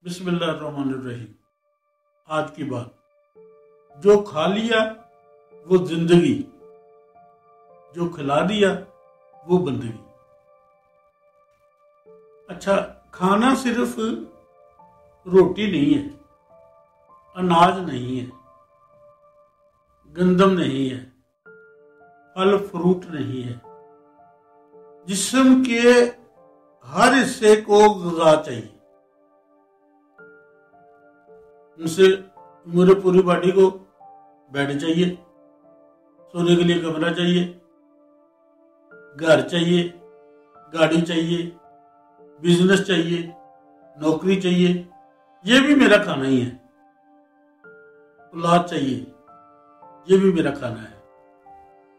बिस्मिल्लाहिर्रहमानिर्रहीम। आज की बात, जो खा लिया वो जिंदगी, जो खिला दिया वो बंदगी। अच्छा, खाना सिर्फ रोटी नहीं है, अनाज नहीं है, गंदम नहीं है, फल फ्रूट नहीं है। जिस्म के हर हिस्से को ग़िज़ा चाहिए। उनसे मेरे पूरी बॉडी को बेड चाहिए, सोने के लिए कमरा चाहिए, घर चाहिए, गाड़ी चाहिए, बिजनेस चाहिए, नौकरी चाहिए, ये भी मेरा खाना ही है। औलाद चाहिए, ये भी मेरा खाना है।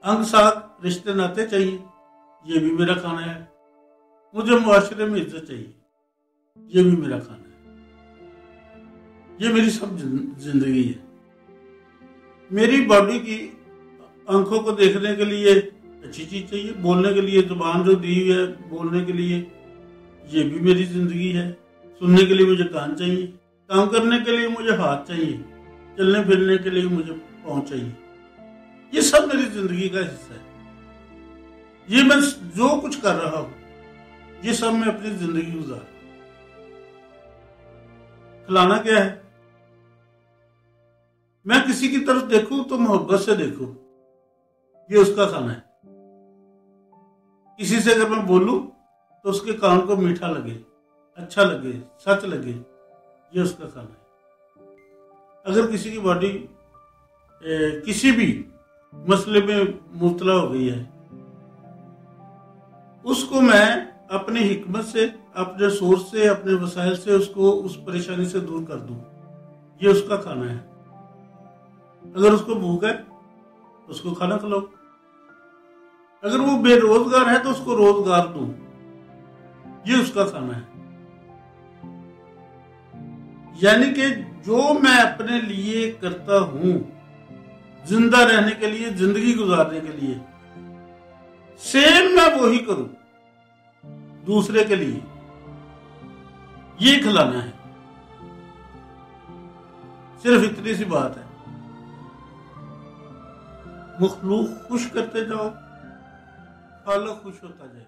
अंग साथ रिश्ते नाते चाहिए, ये भी मेरा खाना है। मुझे मुआशरे में इज्जत चाहिए, ये भी मेरा खाना है। ये मेरी सब जिंदगी है। मेरी बॉडी की आंखों को देखने के लिए अच्छी चीज चाहिए, बोलने के लिए जुबान जो दी हुई है बोलने के लिए, ये भी मेरी जिंदगी है। सुनने के लिए मुझे कान चाहिए, काम करने के लिए मुझे हाथ चाहिए, चलने फिरने के लिए मुझे पाँव चाहिए। ये सब मेरी जिंदगी का हिस्सा है। ये मैं जो कुछ कर रहा हूं, ये सब मैं अपनी जिंदगी गुजार। खिलाना क्या है? मैं किसी की तरफ देखूं तो मोहब्बत से देखूं, ये उसका खाना है। किसी से अगर मैं बोलूं तो उसके कान को मीठा लगे, अच्छा लगे, सच लगे, ये उसका खाना है। अगर किसी की बॉडी किसी भी मसले में मुब्तला हो गई है, उसको मैं अपनी हिकमत से, अपने सोर्स से, अपने वसाइल से उसको उस परेशानी से दूर कर दूं, ये उसका खाना है। अगर उसको भूख है तो उसको खाना खिलाओ। अगर वो बेरोजगार है तो उसको रोजगार दूं, ये उसका खाना है। यानी कि जो मैं अपने लिए करता हूं, जिंदा रहने के लिए, जिंदगी गुजारने के लिए, सेम मैं वही करूं दूसरे के लिए, ये खिलाना है। सिर्फ इतनी सी बात है। मखलूक खुश करते जाओ, खालिक खुश होता जाए।